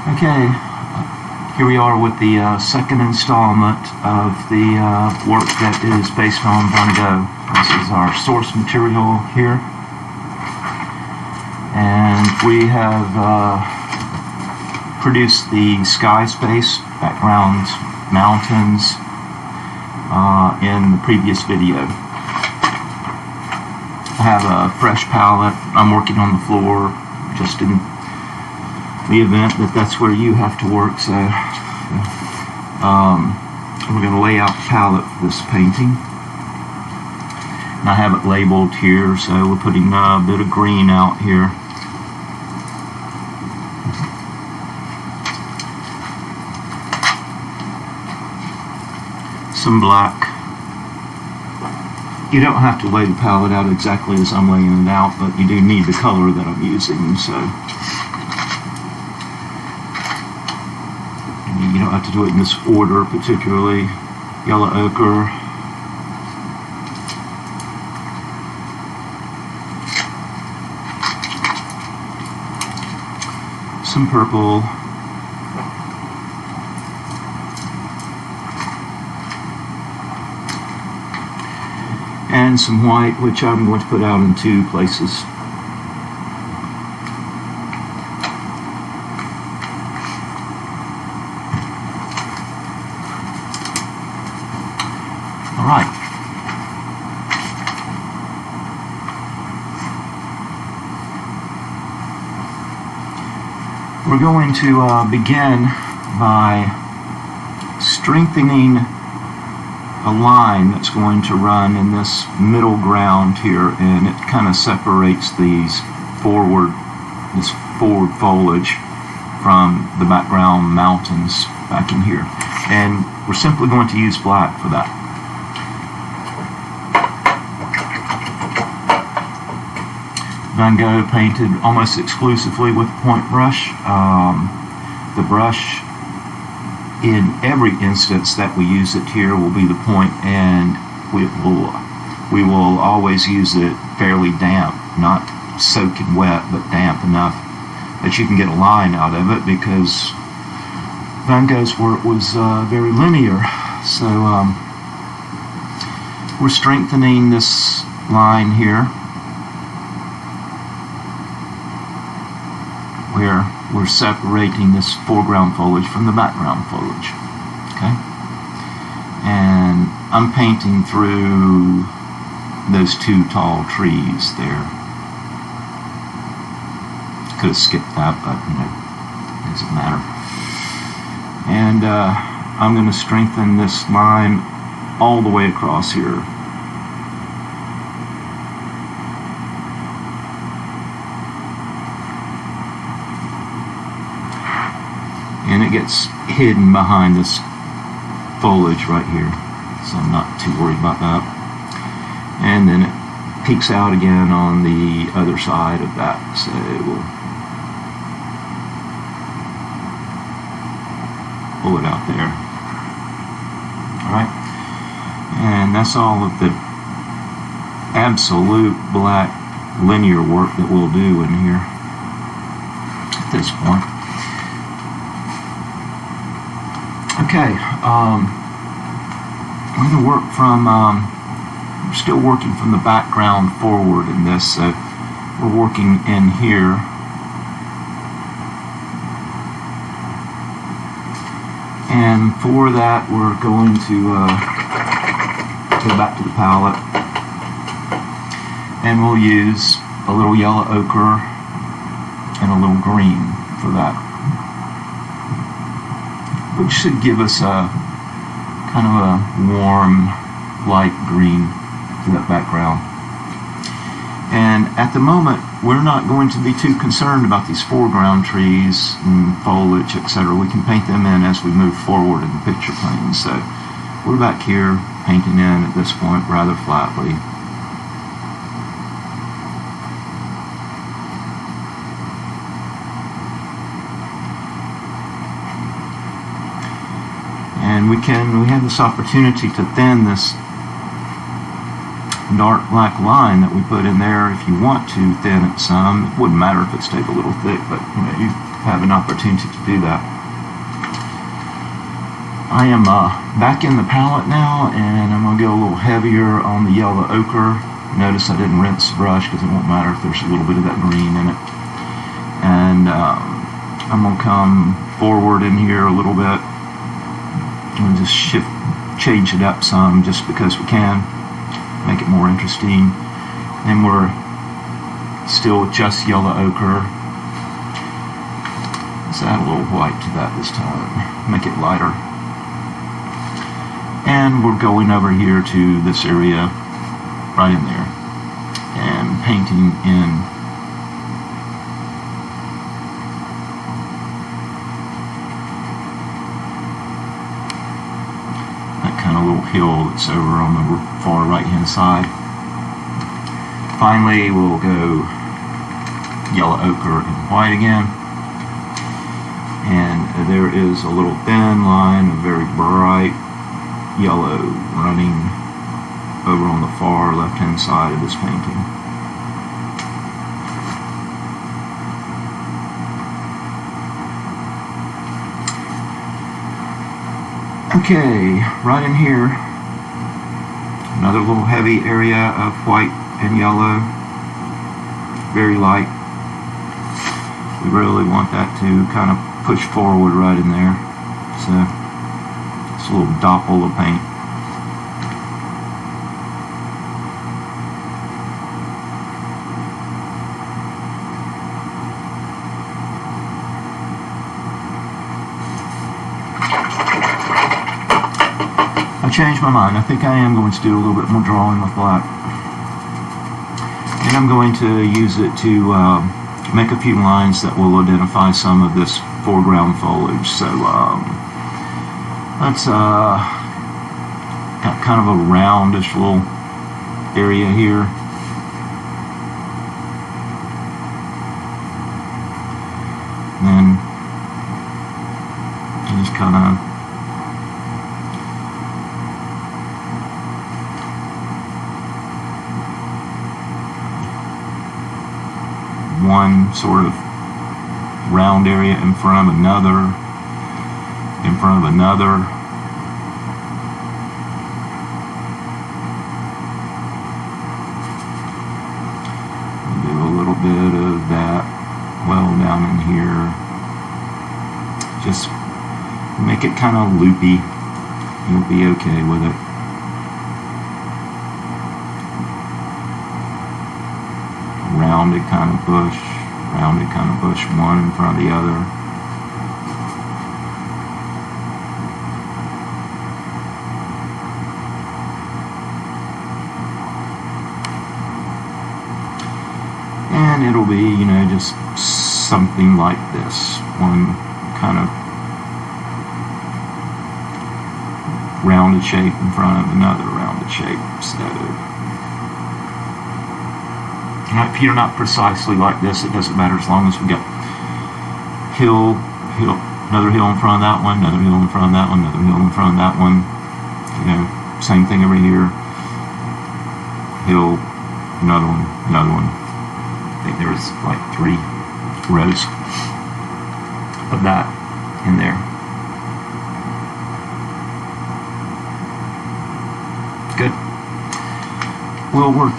Okay, here we are with the second installment of the work that is based on Van Gogh. This is our source material here, and we have produced the sky space, background, mountains in the previous video. I have a fresh palette. I'm working on the floor just in the event that that's where you have to work, so we're going to lay out the palette for this painting. And I have it labeled here, so we're putting a bit of green out here. Some black. You don't have to lay the palette out exactly as I'm laying it out, but you do need the color that I'm using, so you don't have to do it in this order particularly. Yellow ochre, some purple, and some white, which I'm going to put out in two places. Alright. We're going to begin by strengthening a line that's going to run in this middle ground here, and it kind of separates this forward foliage from the background mountains back in here. And we're simply going to use black for that. Van Gogh painted almost exclusively with a point brush. The brush, in every instance that we use it here, will be the point, and we will always use it fairly damp, not soaking wet, but damp enough that you can get a line out of it, because Van Gogh's work was very linear. So we're strengthening this line here, where we're separating this foreground foliage from the background foliage. Okay? And I'm painting through those two tall trees there. Could have skipped that, but it doesn't matter. And I'm going to strengthen this line all the way across here. And it gets hidden behind this foliage right here, so I'm not too worried about that. And then it peeks out again on the other side of that, so we'll pull it out there. Alright, and that's all of the absolute black linear work that we'll do in here at this point. Okay, I'm going to work from, we're still working from the background forward in this, so we're working in here. And for that, we're going to go back to the palette, and we'll use a little yellow ochre and a little green for that, which should give us a kind of a warm, light green to that background. And at the moment, we're not going to be too concerned about these foreground trees and foliage, etc. We can paint them in as we move forward in the picture plane. So we're back here painting in at this point rather flatly. And we have this opportunity to thin this dark black line that we put in there if you want to thin it some. It wouldn't matter if it stayed a little thick, but you have an opportunity to do that. I am back in the palette now, and I'm going to go a little heavier on the yellow ochre. Notice I didn't rinse the brush because it won't matter if there's a little bit of that green in it. And I'm going to come forward in here a little bit and just change it up some just because we can, make it more interesting. And we're still just yellow ochre. Let's add a little white to that this time, make it lighter. And we're going over here to this area right in there and painting in that kind of little hill that's over on the far right hand side. Finally, we'll go yellow ochre and white again. And there is a little thin line of very bright yellow running over on the far left hand side of this painting. Okay, right in here, another little heavy area of white and yellow, very light. We really want that to kind of push forward right in there. So it's a little doppel of paint. I changed my mind. I think I am going to do a little bit more drawing with black. And I'm going to use it to make a few lines that will identify some of this foreground foliage. So that's got kind of a roundish little area here. And then just kind of one sort of round area in front of another, in front of another. Do a little bit of that well down in here. Just make it kind of loopy. You'll be okay with it. Rounded kind of bush, one in front of the other. And it'll be, you know, just something like this. One kind of rounded shape in front of another rounded shape. So if you're not precisely like this, it doesn't matter as long as we got hill, another hill in front of that one, another hill in front of that one, another hill in front of that one. You know, same thing over here. Hill, another one, another one. I think there was like 3 rows of that in there. Good. We'll work.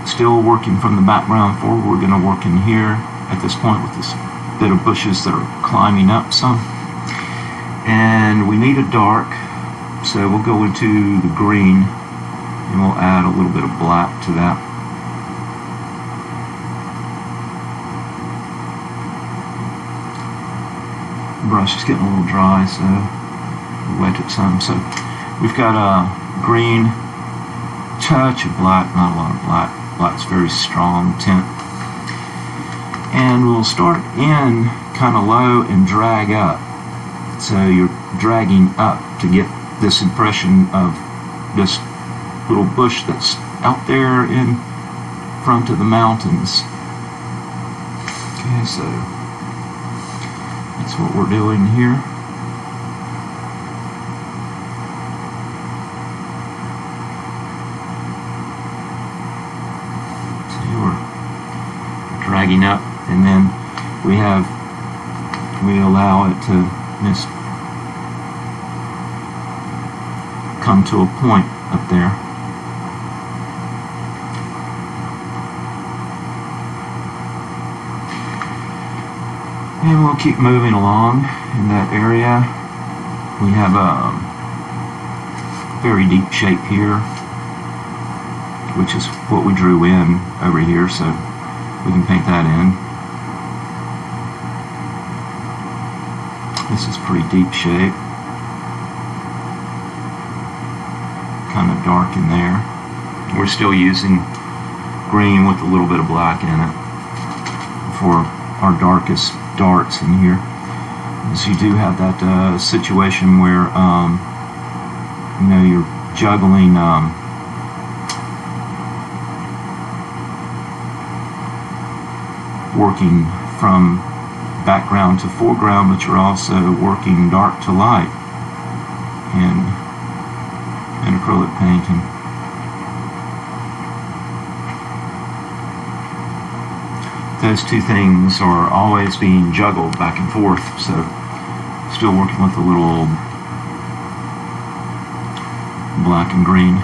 Still working from the background forward. We're going to work in here at this point with this bit of bushes that are climbing up some. And we need a dark, so we'll go into the green and we'll add a little bit of black to that. The brush is getting a little dry, so we'll wet it some. So we've got a green, touch of black, not a lot of black. Black's very strong tint. And we'll start in kind of low and drag up. So you're dragging up to get this impression of this little bush that's out there in front of the mountains. Okay, so that's what we're doing here. Dragging up, and then we have we allow it to just come to a point up there. And we'll keep moving along in that area. We have a very deep shape here, which is what we drew in over here, so we can paint that in. This is pretty deep shape. Kind of dark in there. We're still using green with a little bit of black in it for our darkest darts in here. As you do have that situation where you know, you're juggling working from background to foreground, but you're also working dark to light in acrylic painting. Those two things are always being juggled back and forth, so still working with a little black and green.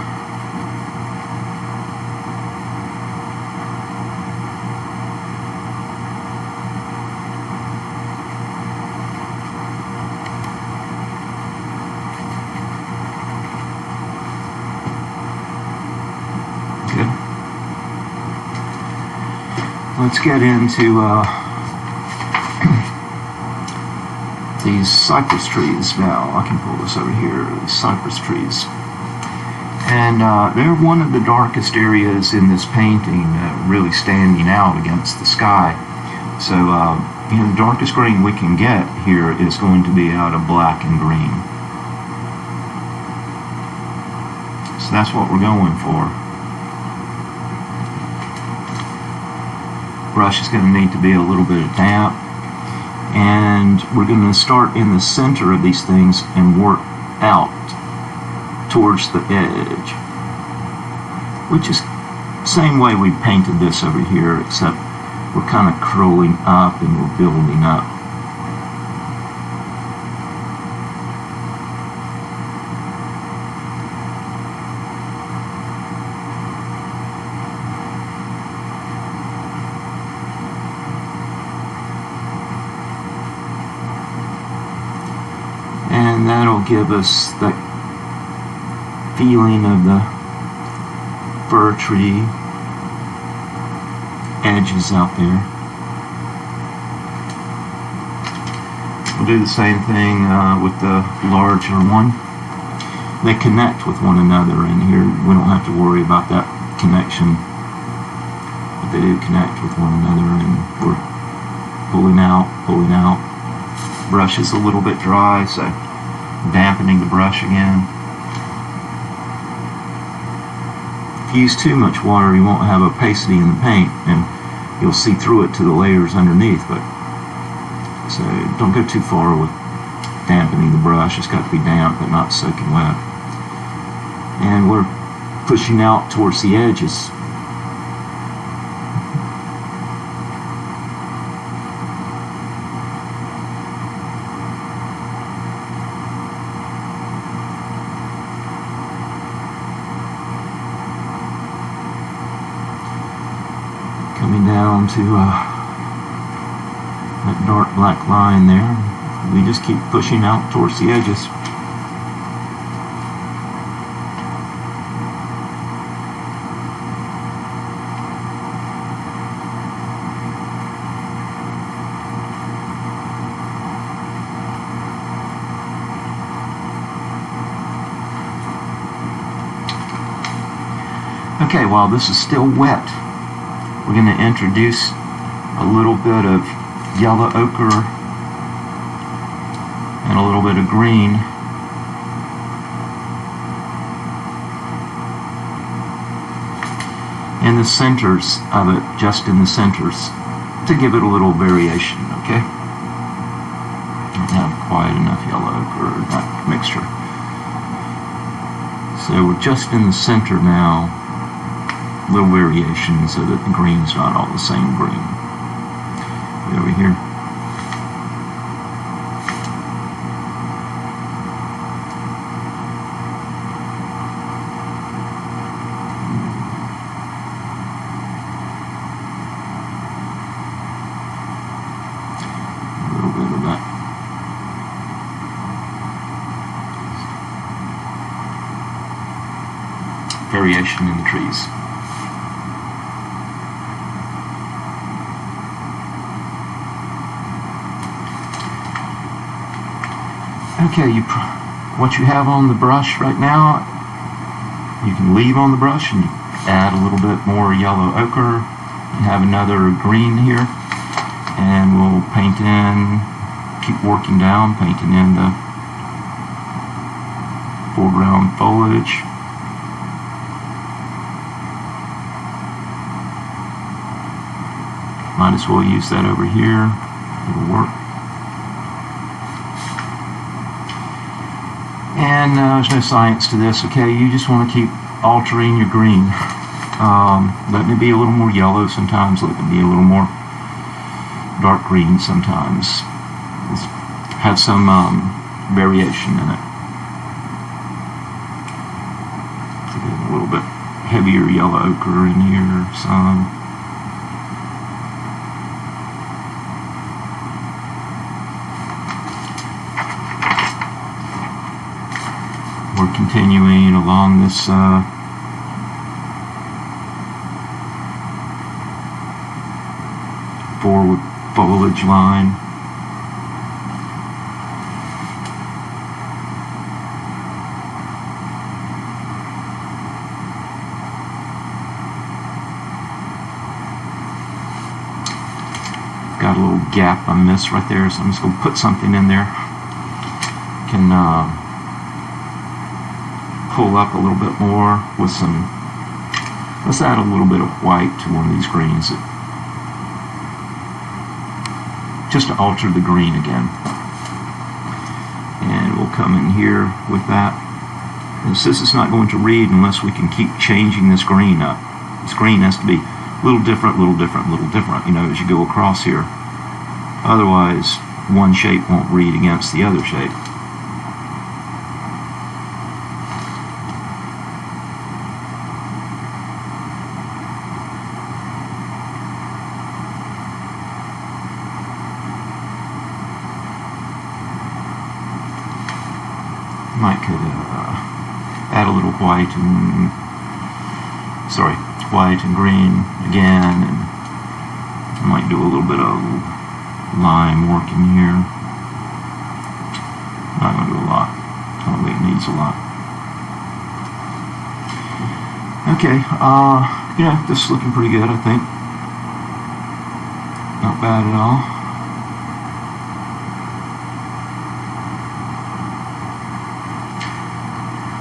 Let's get into these cypress trees now. I can pull this over here, these cypress trees. And they're one of the darkest areas in this painting, really standing out against the sky. So, you know, the darkest green we can get here is going to be out of black and green. So that's what we're going for. Brush is going to need to be a little bit of damp, and we're going to start in the center of these things and work out towards the edge, which is the same way we painted this over here, except we're kind of curling up and we're building up. And that'll give us that feeling of the fir tree edges out there. We'll do the same thing with the larger one. They connect with one another in here. We don't have to worry about that connection, but they do connect with one another, and we're pulling out, pulling out. Brush is a little bit dry, so dampening the brush again. If you use too much water, you won't have opacity in the paint, and you'll see through it to the layers underneath. But so don't go too far with dampening the brush. It's got to be damp but not soaking wet. And we're pushing out towards the edges. Coming down to that dark black line there. We just keep pushing out towards the edges. Okay, while this is still wet, we're going to introduce a little bit of yellow ochre and a little bit of green. In the centers of it, just in the centers, to give it a little variation, okay? Don't have quite enough yellow ochre in that mixture. So we're just in the center now. Little variation so that the green's not all the same green. Over here. variation in the trees. Okay, what you have on the brush right now, you can leave on the brush and add a little bit more yellow ochre. You have another green here, and we'll paint in, keep working down, painting in the foreground foliage. Might as well use that over here. It'll work. And there's no science to this, okay? You just want to keep altering your green. Letting it be a little more yellow sometimes, letting it be a little more dark green sometimes. Have some variation in it. A little bit heavier yellow ochre in here, some. We're continuing along this forward foliage line. Got a little gap I missed right there, so I'm just going to put something in there. Can pull up a little bit more with some, let's add a little bit of white to one of these greens, just to alter the green again. And we'll come in here with that. And this is not going to read unless we can keep changing this green up. This green has to be a little different, little different, little different, you know, as you go across here. Otherwise, one shape won't read against the other shape. Might could add a little white and green again, and might do a little bit of lime work in here. Not going to do a lot. I don't think it needs a lot. Okay, yeah, this is looking pretty good, I think. Not bad at all.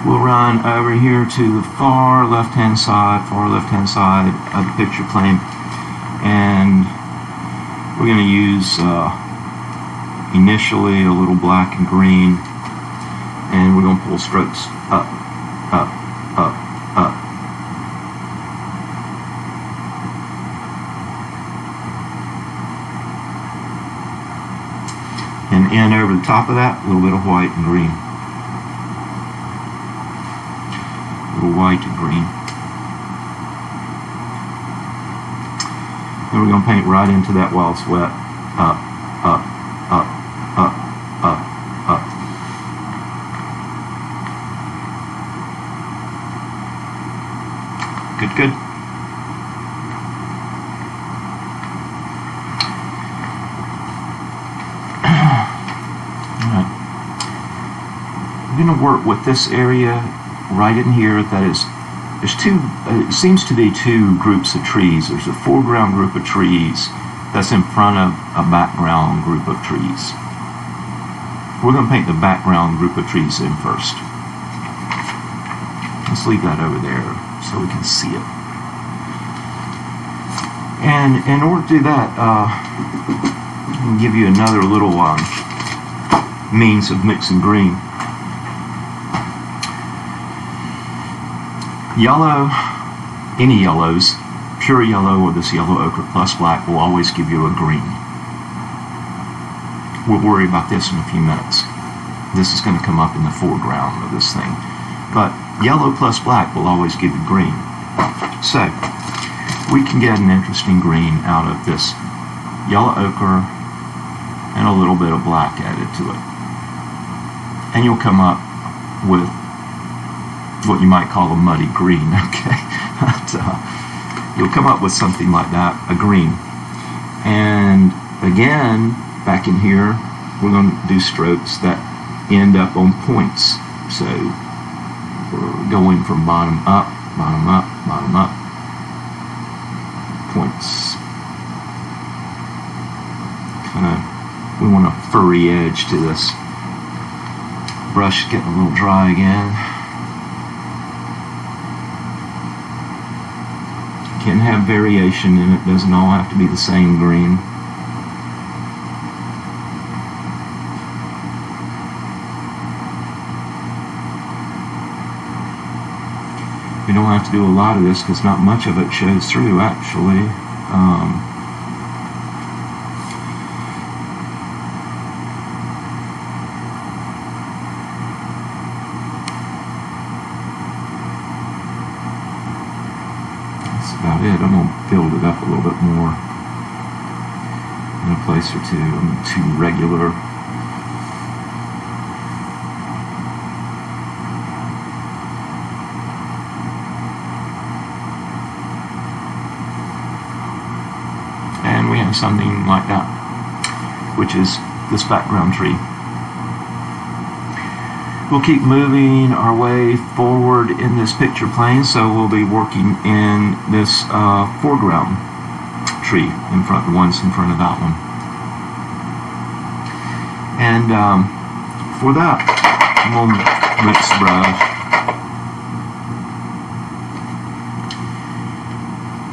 We'll run over here to the far left-hand side of the picture plane, and we're going to use initially a little black and green, and we're going to pull strokes up, up, up, up. And in over the top of that, a little bit of white and green. White and green. Then we're going to paint right into that while it's wet. Up, up, up, up, up, up. Good, good. All right. I'm going to work with this area right in here. That is, there's two, it seems to be two groups of trees. There's a foreground group of trees that's in front of a background group of trees. We're going to paint the background group of trees in first. Let's leave that over there so we can see it. And in order to do that, I'll give you another little means of mixing green. Yellow, any yellows, pure yellow or this yellow ochre plus black will always give you a green. We'll worry about this in a few minutes. This is going to come up in the foreground of this thing. But yellow plus black will always give you green. So, we can get an interesting green out of this yellow ochre and a little bit of black added to it. And you'll come up with what you might call a muddy green, okay? But, you'll come up with something like that, a green. And again, back in here, we're going to do strokes that end up on points. So we're going from bottom up, bottom up, bottom up, points. We want a furry edge to this. Brush getting a little dry again. Can have variation in it, doesn't all have to be the same green. We don't have to do a lot of this because not much of it shows through actually. About it. I'm going to build it up a little bit more in a place or two. I'm too regular. And we have something like that, which is this background tree. We'll keep moving our way forward in this picture plane, so we'll be working in this foreground tree in front, the ones in front of that one. And for that, I'm going to rinse the brush.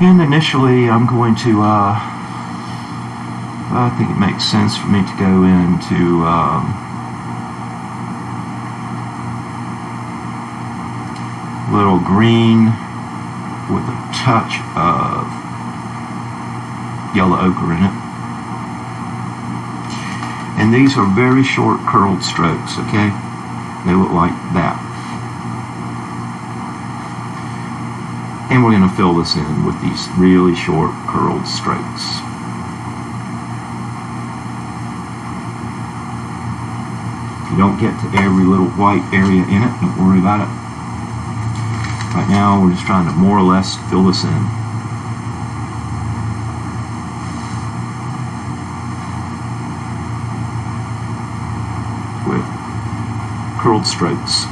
And initially, I'm going to, I think it makes sense for me to go into little green with a touch of yellow ochre in it. And these are very short curled strokes, okay? They look like that. And we're going to fill this in with these really short curled strokes. If you don't get to every little white area in it, don't worry about it. Right now, we're just trying to more or less fill this in. With curled strokes.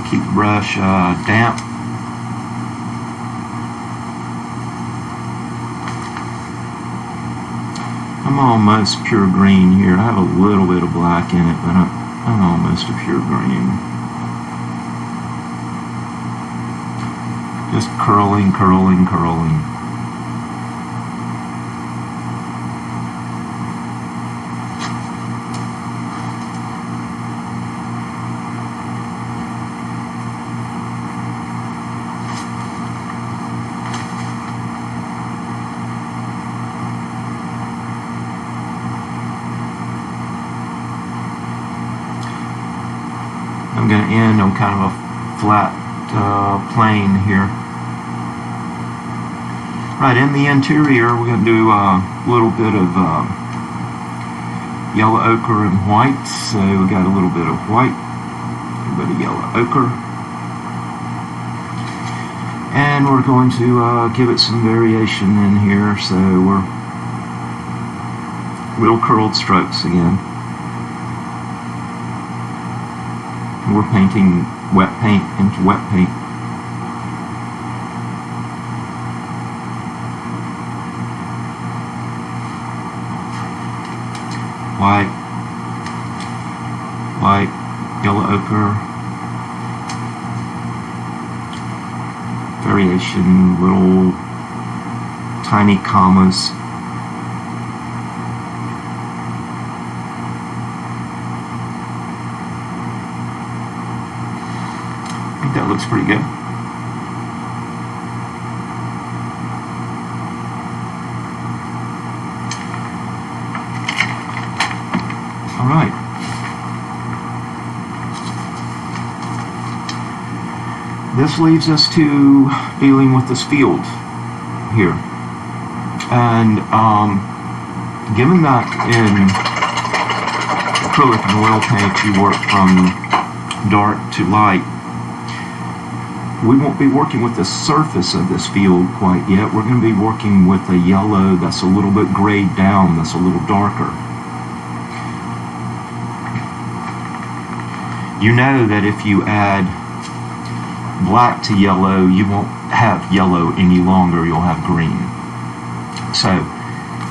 Keep the brush damp. I'm almost pure green here. I have a little bit of black in it, but I'm almost a pure green. Just curling, curling, curling. I'm going to end on kind of a flat plane here. Right, in the interior, we're going to do a little bit of yellow ochre and white. So we got a little bit of white, a little bit of yellow ochre. And we're going to give it some variation in here. So we're little curled strokes again. We're painting wet paint into wet paint. White, white, yellow ochre, variation, little tiny commas. I think that looks pretty good. All right. This leaves us to dealing with this field here. And given that in acrylic and oil paint you work from dark to light. We won't be working with the surface of this field quite yet. We're going to be working with a yellow that's a little bit grayed down, that's a little darker. You know that if you add black to yellow, you won't have yellow any longer, you'll have green. So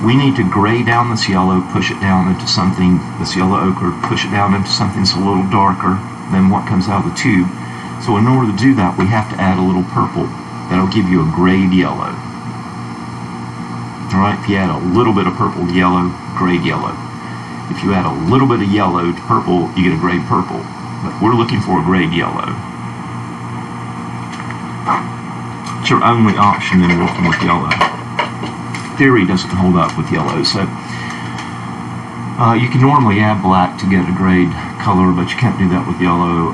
we need to gray down this yellow, push it down into something, this yellow ochre, push it down into something that's a little darker than what comes out of the tube. So in order to do that, we have to add a little purple. That'll give you a grayed yellow. Alright, if you add a little bit of purple to yellow, grayed yellow. If you add a little bit of yellow to purple, you get a grayed purple. But we're looking for a grayed yellow. It's your only option in working with yellow. Theory doesn't hold up with yellow, so you can normally add black to get a grayed color, but you can't do that with yellow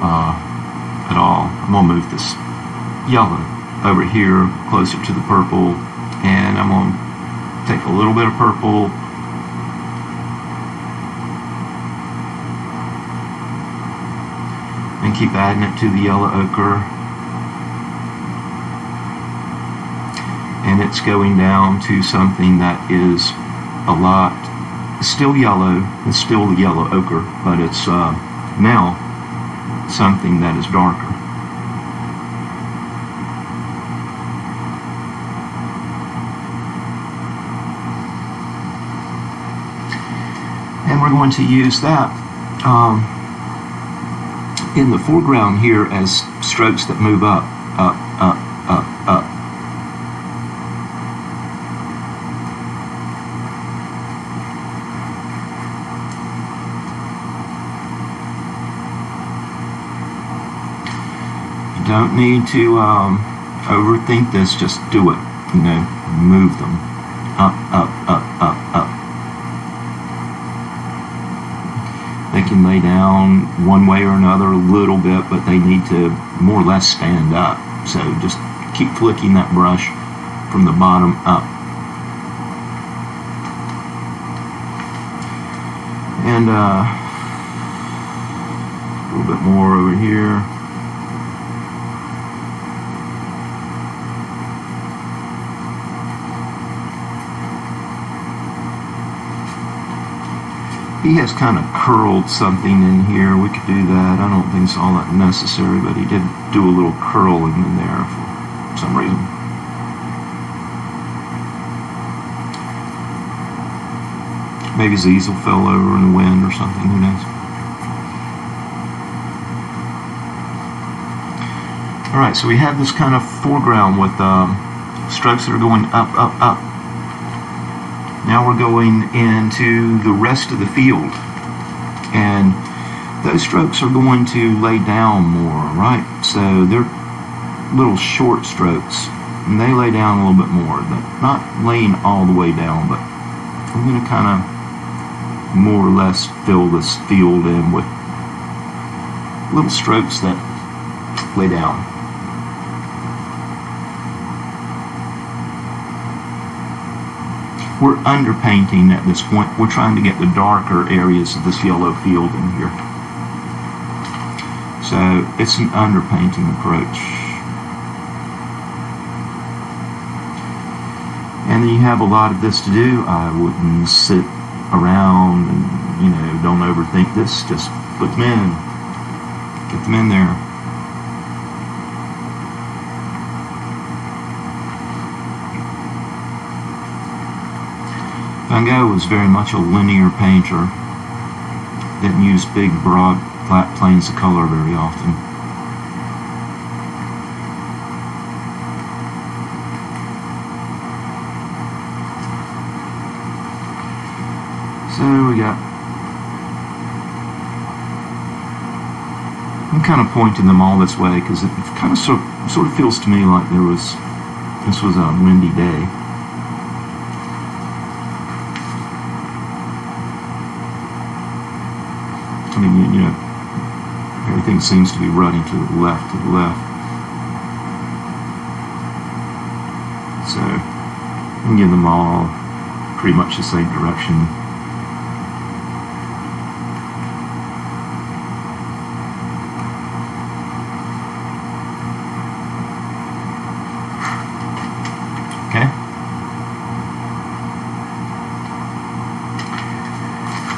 at all. I'm going to move this yellow over here closer to the purple, and I'm going to take a little bit of purple and keep adding it to the yellow ochre. And it's going down to something that is a lot, still yellow, it's still the yellow ochre, but it's now something that is darker. And we're going to use that in the foreground here as strokes that move up, up, up, up, up. Don't need to overthink this, just do it, move them up, up, up, up, up. They can lay down one way or another a little bit, but they need to more or less stand up. So just keep flicking that brush from the bottom up. And a little bit more over here. He has kind of curled something in here. We could do that. I don't think it's all that necessary, but he did do a little curling in there for some reason. Maybe his easel fell over in the wind or something, who knows. Alright, so we have this kind of foreground with strokes that are going up, up, up. Now we're going into the rest of the field, and those strokes are going to lay down more, right? So they're little short strokes, and they lay down a little bit more. They're not laying all the way down, but I'm going to kind of more or less fill this field in with little strokes that lay down. We're underpainting at this point. We're trying to get the darker areas of this yellow field in here. So it's an underpainting approach. And then you have a lot of this to do. I wouldn't sit around and, don't overthink this. Just put them in. Get them in there. Gogh was very much a linear painter. Didn't use big, broad, flat planes of color very often. So we got, I'm kind of pointing them all this way because it kind of sort of feels to me like this was a windy day. I mean, everything seems to be running to the left, So, you can give them all pretty much the same direction.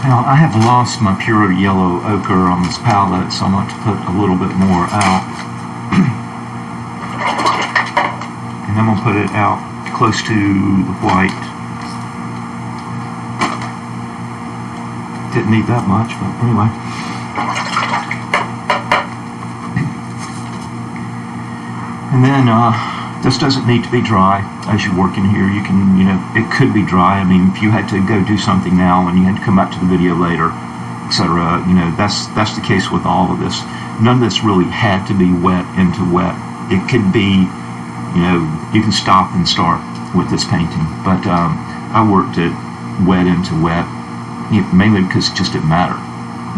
Now, I have lost my pure yellow ochre on this palette, so I'm going to put a little bit more out. And I'm going to put it out close to the white. Didn't need that much, but anyway. And then this doesn't need to be dry as you work in here. You can, it could be dry. I mean, if you had to go do something now and you had to come back to the video later, etc., that's the case with all of this. None of this really had to be wet into wet. It could be, you can stop and start with this painting. But I worked it wet into wet, mainly because it just didn't matter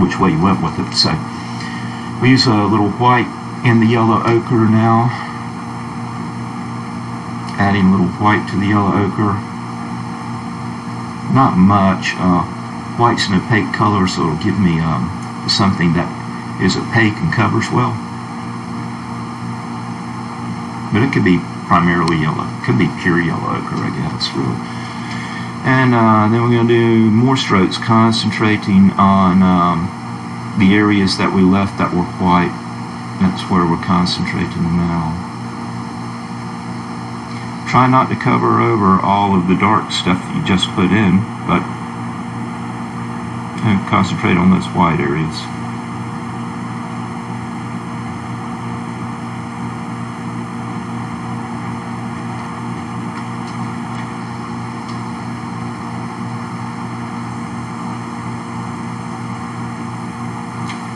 which way you went with it. So we use a little white in the yellow ochre now. Adding a little white to the yellow ochre. Not much. White's an opaque color, so it'll give me something that is opaque and covers well. But it could be primarily yellow. It could be pure yellow ochre, I guess, really. And then we're going to do more strokes, concentrating on the areas that we left that were white. That's where we're concentrating now. Try not to cover over all of the dark stuff that you just put in, but concentrate on those white areas.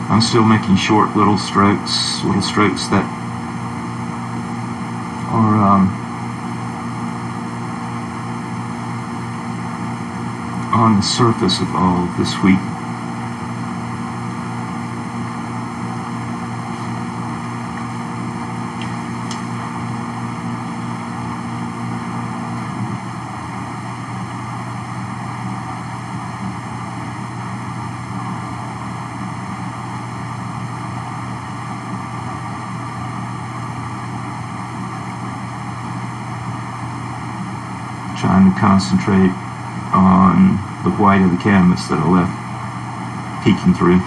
I'm still making short little strokes that are on the surface of all of this wheat. Trying to concentrate on the white of the canvas that I left peeking through.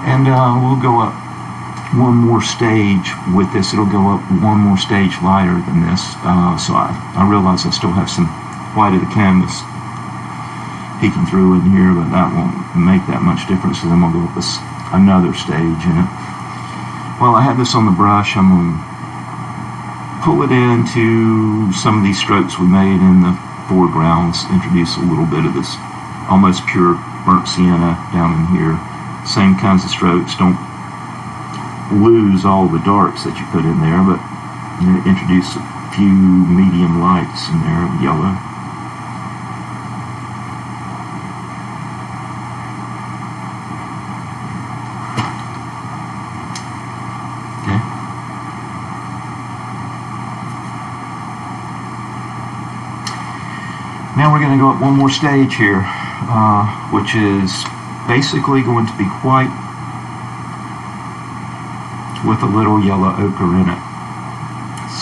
And we'll go up one more stage with this. It'll go up one more stage lighter than this. So I realize I still have some white of the canvas peeking through in here, but that won't make that much difference. So then we'll go up another stage in it. While I have this on the brush, I'm going to pull it into some of these strokes we made in the foregrounds, introduce a little bit of this almost pure burnt sienna down in here. Same kinds of strokes. Don't lose all the darks that you put in there, but introduce a few medium lights in there, yellow. Okay. Now we're going to go up one more stage here, which is basically going to be white with a little yellow ochre in it.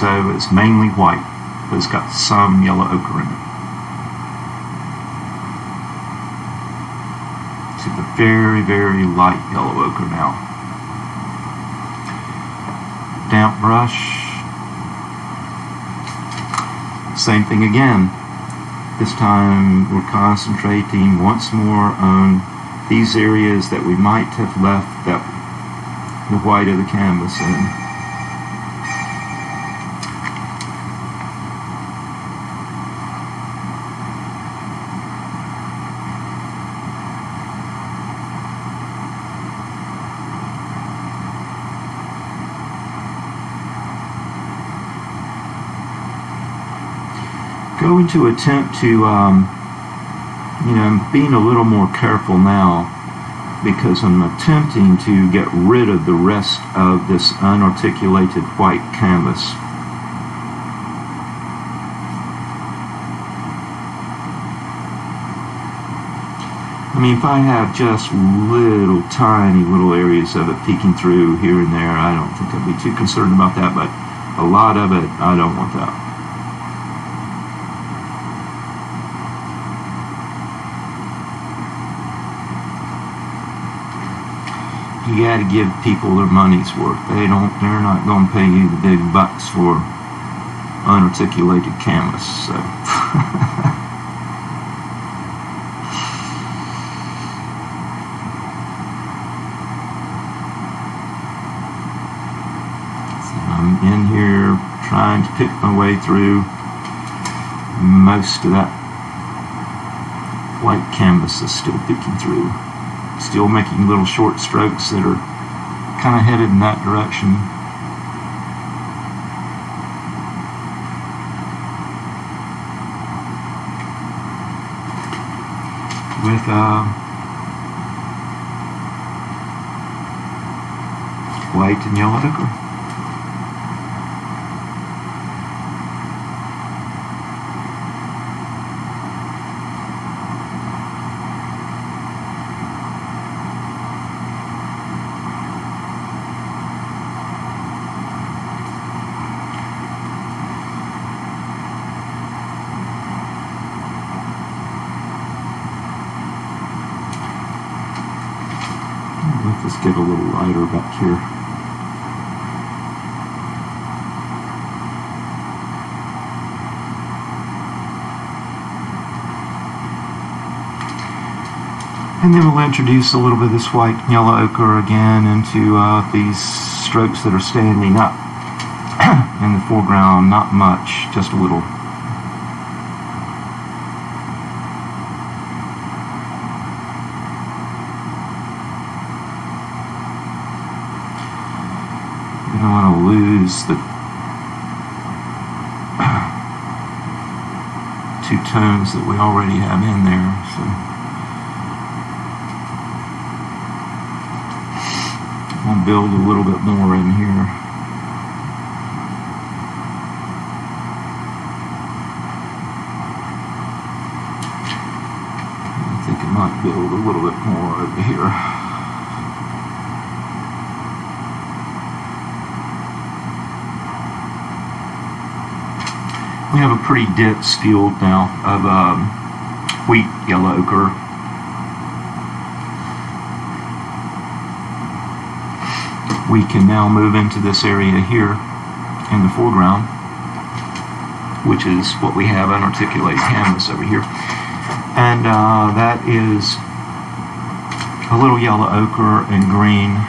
So it's mainly white, but it's got some yellow ochre in it. It's a very, very light yellow ochre now. Damp brush. Same thing again. This time we're concentrating once more on these areas that we might have left the white of the canvas in. going to attempt to, I'm being a little more careful now because I'm attempting to get rid of the rest of this unarticulated white canvas. I mean, if I have just little tiny little areas of it peeking through here and there, I don't think I'd be too concerned about that, but a lot of it, I don't want that. You got to give people their money's worth. They're not going to pay you the big bucks for unarticulated canvas. So. I'm in here trying to pick my way through most of that white canvas is still peeking through. Still making little short strokes that are kind of headed in that direction. With white and yellow ochre. Let's get a little lighter back here. And then we'll introduce a little bit of this white and yellow ochre again into these strokes that are standing up in the foreground. Not much, just a little. We don't want to lose the two tones that we already have in there. So I'll build a little bit more in here. I think I might build a little bit more over here. We have a pretty dense field now of wheat yellow ochre. We can now move into this area here in the foreground, which is what we have unarticulated canvas over here. And that is a little yellow ochre and green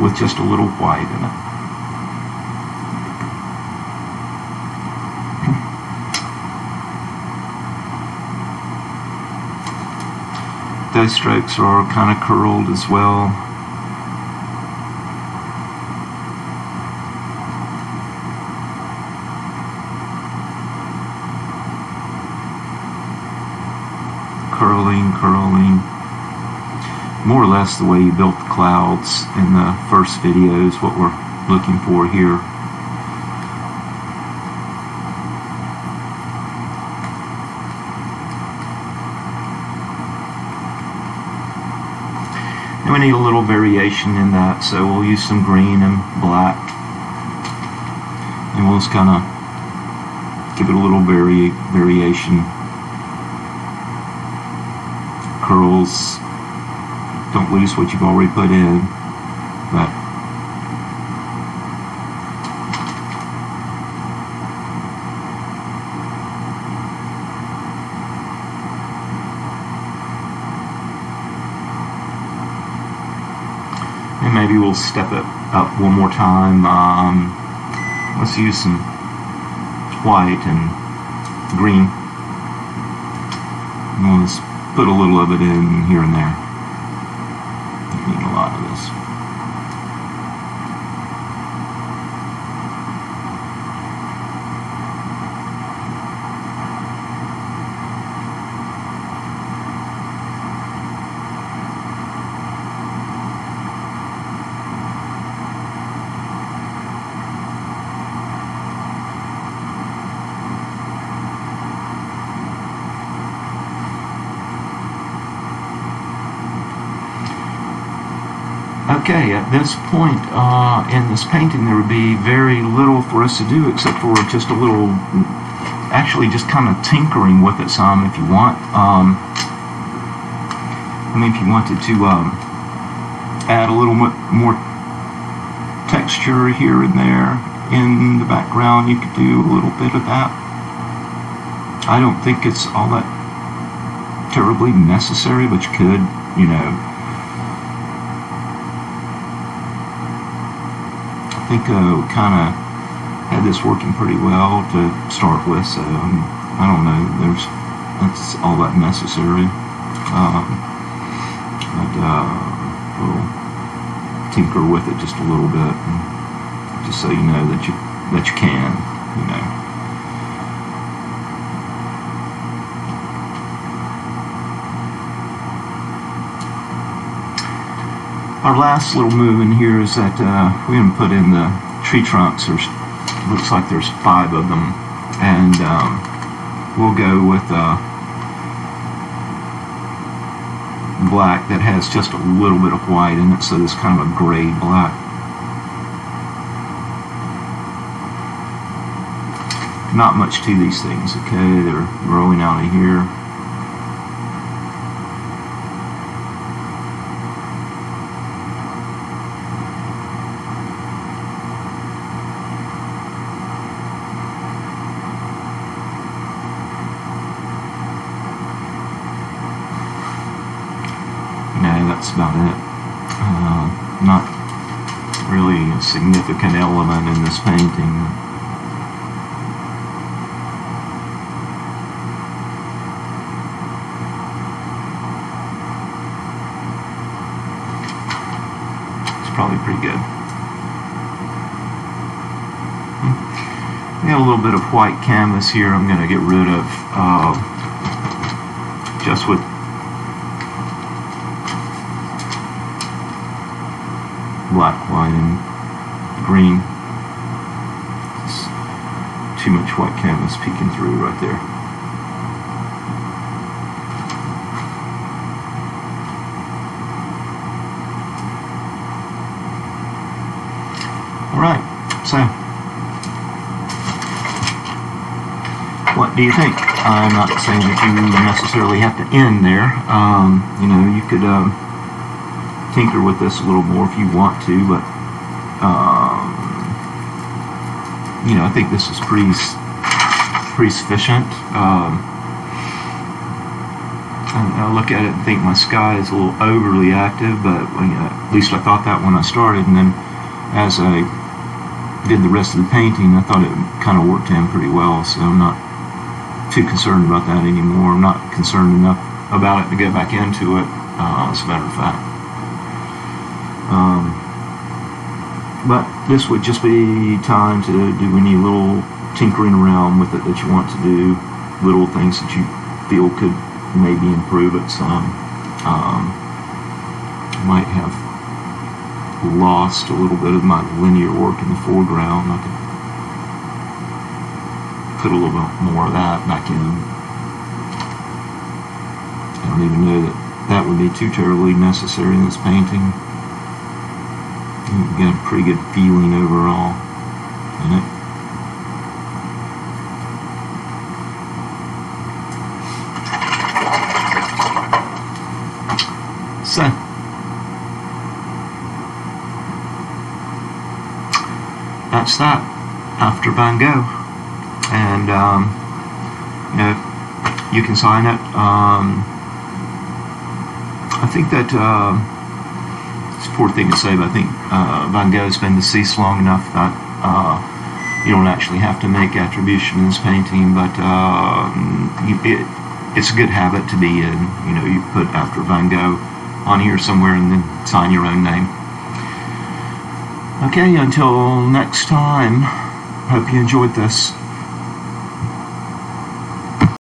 with just a little white in it. Those strokes are kind of curled as well. Curling. More or less the way you built the clouds in the first video is what we're looking for here. And we need a little variation in that, so we'll use some green and black, and we'll just kind of give it a little variation. Curls, don't lose what you've already put in, but and maybe we'll step it up one more time. Let's use some white and green. And we'll just put a little of it in here and there. You need a lot of this. Okay, at this point in this painting, there would be very little for us to do except for just a little, actually just kind of tinkering with it some if you want. I mean, if you wanted to add a little more texture here and there in the background, you could do a little bit of that. I don't think it's all that terribly necessary, but you could, you know. I think we kind of had this working pretty well to start with, so I don't know, that's all that necessary. We'll tinker with it just a little bit, just so you know that you can, you know. Our last little move in here is that we're going to put in the tree trunks. Looks like there's 5 of them, and we'll go with black that has just a little bit of white in it, so this kind of a gray black. Not much to these things, okay? They're growing out of here. That's about it. Not really a significant element in this painting. It's probably pretty good. We got a little bit of white canvas here I'm going to get rid of just with black, white, and green. It's too much white canvas peeking through right there. Alright, so what do you think? I'm not saying that you necessarily have to end there. You know, you could tinker with this a little more if you want to, but you know, I think this is pretty sufficient. I look at it and think my sky is a little overly active, but at least I thought that when I started, and then as I did the rest of the painting, I thought it kind of worked in pretty well, so I'm not too concerned about that anymore. I'm not concerned enough about it to go back into it, as a matter of fact. But this would just be time to do any little tinkering around with it that you want to do, little things that you feel could maybe improve it some. Might have lost a little bit of my linear work in the foreground. I could put a little bit more of that back in. I don't even know that that would be too terribly necessary in this painting. You get a pretty good feeling overall in it. So, that's that after Van Gogh, and you know, you can sign it. I think that it's a poor thing to say, but I think Van Gogh's been deceased long enough that you don't actually have to make attribution in this painting, but it's a good habit to be in. You know, you put after Van Gogh on here somewhere and then sign your own name. Okay, until next time, hope you enjoyed this.